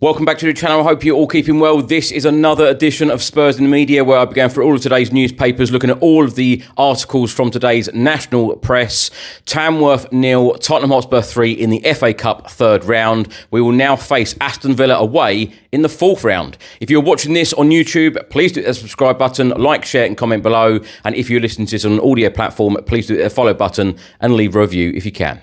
Welcome back to the channel. I hope you're all keeping well. This is another edition of Spurs in the Media, where I began through all of today's newspapers, looking at all of the articles from today's national press. Tamworth 0, Tottenham Hotspur 3 in the FA Cup third round. We will now face Aston Villa away in the fourth round. If you're watching this on YouTube, please do hit the subscribe button, like, share and comment below. And if you're listening to this on an audio platform, please do hit the follow button and leave a review if you can.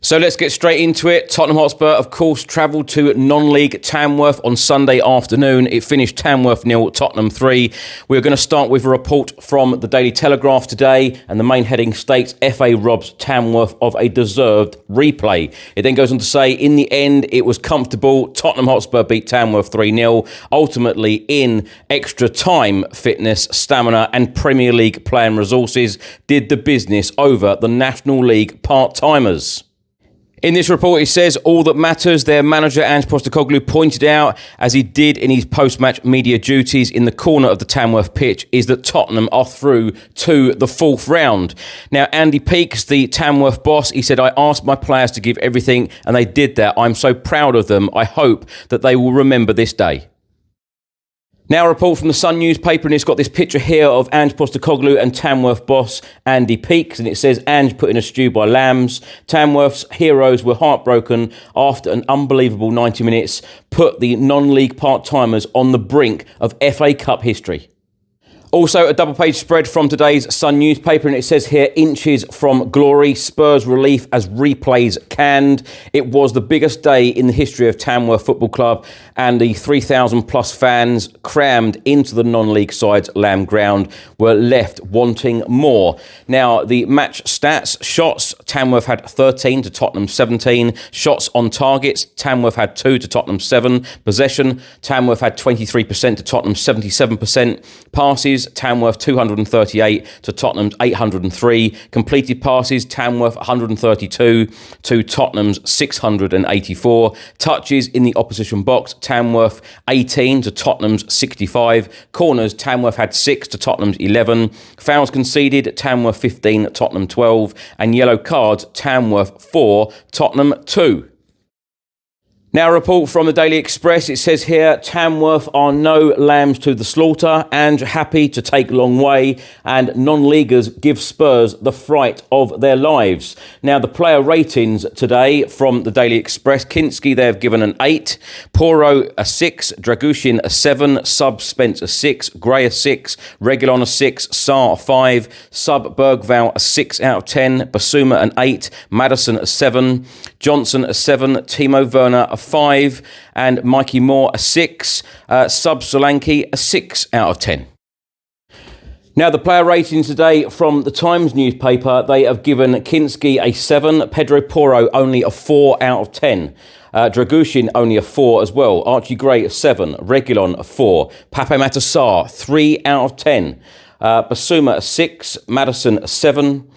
So let's get straight into it. Tottenham Hotspur, of course, travelled to non-league Tamworth on Sunday afternoon. It finished Tamworth 0, Tottenham 3. We're going to start with a report from the Daily Telegraph today, and the main heading states FA robs Tamworth of a deserved replay. It then goes on to say, in the end, it was comfortable. Tottenham Hotspur beat Tamworth 3-0, ultimately in extra time, fitness, stamina and Premier League playing resources did the business over the National League part-timers. In this report, it says all that matters, their manager Ange Postecoglou pointed out, as he did in his post-match media duties in the corner of the Tamworth pitch, is that Tottenham are through to the fourth round. Now, Andy Peakes, the Tamworth boss, he said, I asked my players to give everything and they did that. I'm so proud of them. I hope that they will remember this day. Now a report from the Sun newspaper, and it's got this picture here of Ange Postecoglou and Tamworth boss Andy Peakes, and it says Ange put in a stew by lambs. Tamworth's heroes were heartbroken after an unbelievable 90 minutes put the non-league part-timers on the brink of FA Cup history. Also, a double-page spread from today's Sun newspaper, and it says here, inches from glory, Spurs relief as replays canned. It was the biggest day in the history of Tamworth Football Club, and the 3,000 plus fans crammed into the non-league side's Lamb Ground were left wanting more. Now, the match stats, shots, Tamworth had 13 to Tottenham 17. Shots on targets, Tamworth had 2 to Tottenham 7. Possession, Tamworth had 23% to Tottenham 77%. Passes, Tamworth 238 to Tottenham's 803. Completed passes, Tamworth 132 to Tottenham's 684. Touches in the opposition box, Tamworth 18 to Tottenham's 65. Corners, Tamworth had 6 to Tottenham's 11. Fouls conceded, Tamworth 15, Tottenham 12. And yellow cards, Tamworth 4, Tottenham 2. Now a report from the Daily Express, it says here, Tamworth are no lambs to the slaughter and happy to take long way, and non-leaguers give Spurs the fright of their lives. Now the player ratings today from the Daily Express, Kinski they've given an 8, Poro a 6, Dragushin a 7, Sub Spence a 6, Gray a 6, Regulon a 6, Saar a 5, Sub Bergval a 6 out of 10, Basuma an 8, Madison a 7, Johnson a 7, Timo Werner a 5, and Mikey Moore a 6, Sub Solanke a 6 out of 10. Now the player ratings today from the Times newspaper, they have given Kinski a 7, Pedro Porro only a 4 out of 10. Dragushin only a 4 as well. Archie Gray a 7, Regulon a 4, Pape Matar 3 out of 10. Basuma a 6, Madison a 7,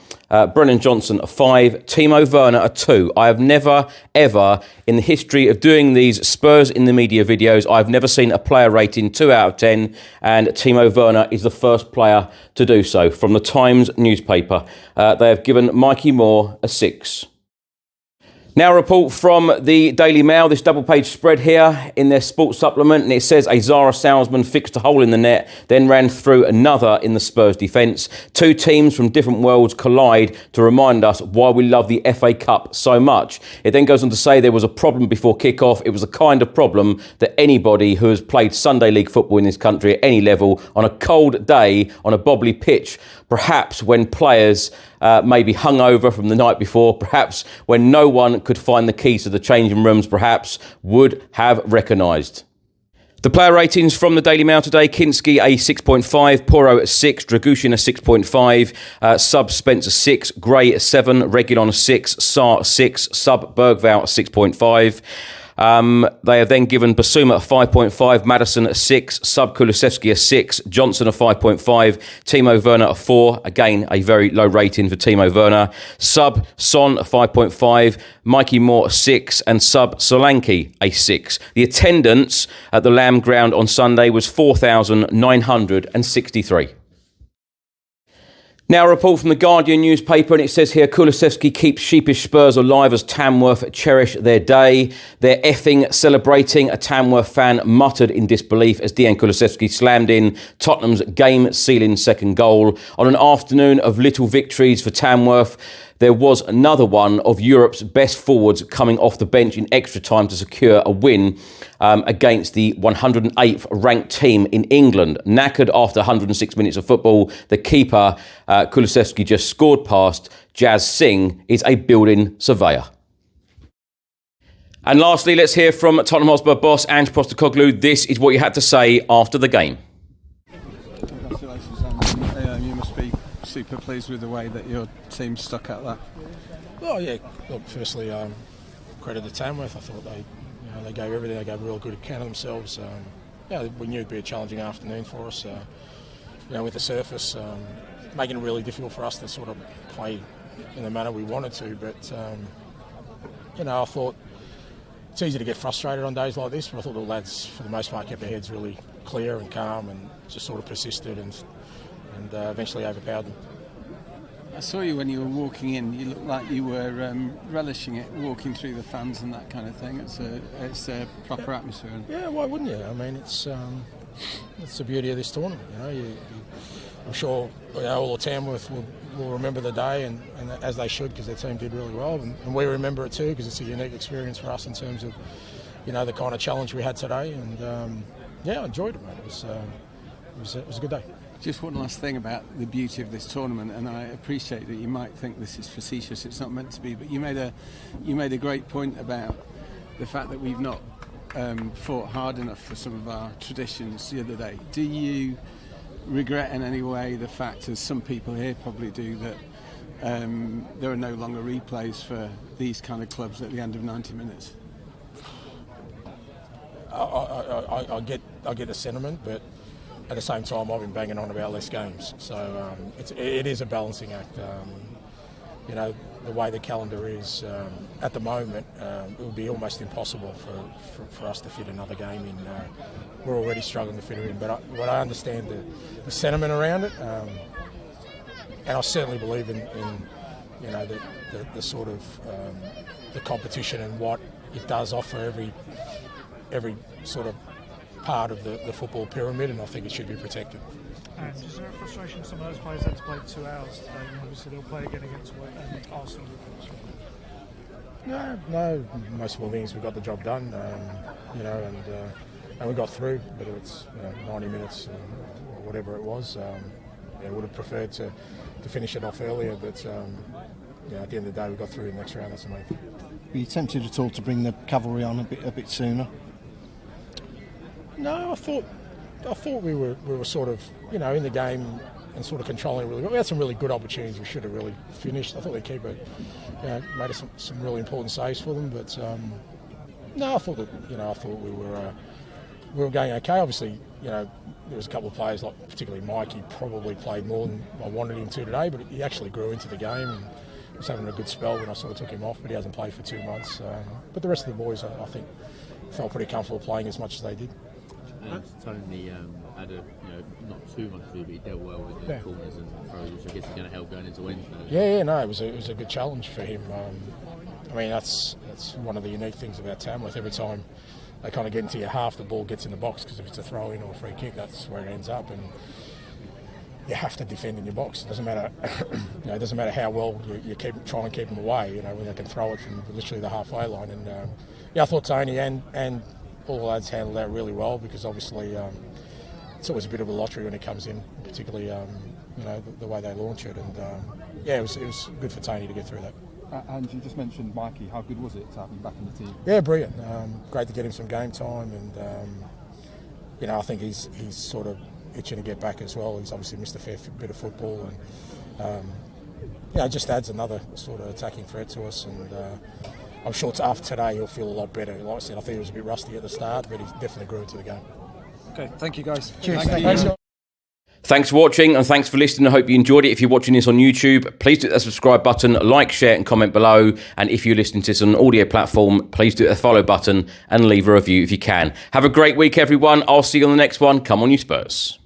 Brennan Johnson a 5, Timo Werner a 2. I have never, ever, in the history of doing these Spurs in the Media videos, I've never seen a player rating 2 out of 10, and Timo Werner is the first player to do so. From the Times newspaper, they have given Mikey Moore a 6. Now a report from the Daily Mail, this double-page spread here in their sports supplement, and it says a Zara salesman fixed a hole in the net, then ran through another in the Spurs defence. Two teams from different worlds collide to remind us why we love the FA Cup so much. It then goes on to say there was a problem before kick-off. It was the kind of problem that anybody who has played Sunday League football in this country at any level on a cold day on a bobbly pitch, perhaps when players maybe hungover from the night before, perhaps when no one could find the keys to the changing rooms, perhaps would have recognised. The player ratings from the Daily Mail today: Kinski a 6.5, Poro a 6, Dragushin a 6.5, Sub Spence a 6, Gray a 7, Regulon a 6, Sar a 6, Sub Bergval a 6.5. They have then given Basuma a 5.5, Madison a 6, Sub Kulusevski a 6, Johnson a 5.5, Timo Werner a 4, again a very low rating for Timo Werner, Sub Son a 5.5, Mikey Moore a 6, and Sub Solanke a 6. The attendance at the Lamb Ground on Sunday was 4,963. Now a report from the Guardian newspaper, and it says here, Kulusevski keeps sheepish Spurs alive as Tamworth cherish their day. They're effing celebrating, a Tamworth fan muttered in disbelief as Dejan Kulusevski slammed in Tottenham's game-sealing second goal. On an afternoon of little victories for Tamworth, there was another one of Europe's best forwards coming off the bench in extra time to secure a win against the 108th ranked team in England. Knackered after 106 minutes of football, the keeper, Kulusevski, just scored past. Jazz Singh is a building surveyor. And lastly, let's hear from Tottenham Hotspur boss Ange Postecoglou. This is what you had to say after the game. Congratulations, you must be super pleased with the way that your team stuck at that. Oh yeah, look, firstly, credit to Tamworth. I thought they gave everything. They gave a real good account of themselves. We knew it'd be a challenging afternoon for us. With the surface, making it really difficult for us to sort of play in the manner we wanted to. But I thought it's easy to get frustrated on days like this. But I thought the lads, for the most part, kept their heads really clear and calm, and just sort of persisted and eventually overpowered them. I saw you when you were walking in. You looked like you were relishing it, walking through the fans and that kind of thing. It's a proper atmosphere. Yeah, why wouldn't you? I mean, it's the beauty of this tournament. I'm sure all of Tamworth will remember the day, and as they should, because their team did really well, and we remember it too, because it's a unique experience for us in terms of the kind of challenge we had today. And I enjoyed it, mate. It was a good day. Just one last thing about the beauty of this tournament, and I appreciate that you might think this is facetious, it's not meant to be, but you made a great point about the fact that we've not fought hard enough for some of our traditions the other day. Do you regret in any way the fact, as some people here probably do, that there are no longer replays for these kind of clubs at the end of 90 minutes? I get the sentiment, but at the same time, I've been banging on about less games. So it is a balancing act. The way the calendar is at the moment, it would be almost impossible for us to fit another game in. We're already struggling to fit it in, but I understand the sentiment around it, and I certainly believe in the sort of the competition and what it does offer every sort of part of the football pyramid, and I think it should be protected. And is there a frustration some of those players that played 2 hours today, and obviously they'll play again against Arsenal? No. Most of the things we got the job done, and we got through. Whether it's 90 minutes or whatever it was, would have preferred to finish it off earlier. But at the end of the day, we got through in the next round. That's the main thing. Were you tempted at all to bring the cavalry on a bit sooner? No, I thought we were sort of in the game and sort of controlling it really well. We had some really good opportunities we should have really finished. I thought the keeper made us some really important saves for them, but I thought that we were going okay. Obviously, there was a couple of players, like particularly Mike. He probably played more than I wanted him to today, but he actually grew into the game and was having a good spell when I sort of took him off. But he hasn't played for 2 months. But the rest of the boys, I think, felt pretty comfortable playing as much as they did. Tony had not too much to do, but he dealt well with the corners and throws, which I guess is going to help going into Wednesday. It was a good challenge for him. That's one of the unique things about Tamworth. Every time they kind of get into your half, the ball gets in the box, because if it's a throw-in or a free kick, that's where it ends up, and you have to defend in your box. It doesn't matter. It doesn't matter how well you try and keep them away. When they can throw it from literally the halfway line. And I thought Tony and all the lads handled that really well, because obviously it's always a bit of a lottery when he comes in, particularly you know, the way they launch it, and yeah, it was good for Tony to get through that. And you just mentioned Mikey. How good was it to have him back in the team? Yeah, brilliant. Great to get him some game time, and you know, I think he's sort of itching to get back as well. He's obviously missed a fair bit of football, and yeah, it just adds another sort of attacking threat to us. And I'm sure after today he'll feel a lot better. Like I said, I think he was a bit rusty at the start, but he definitely grew into the game. Okay, thank you guys. Cheers. Thanks, guys. Thanks for watching and thanks for listening. I hope you enjoyed it. If you're watching this on YouTube, please do hit that subscribe button, like, share and comment below. And if you're listening to this on an audio platform, please do hit the follow button and leave a review if you can. Have a great week, everyone. I'll see you on the next one. Come on, you Spurs.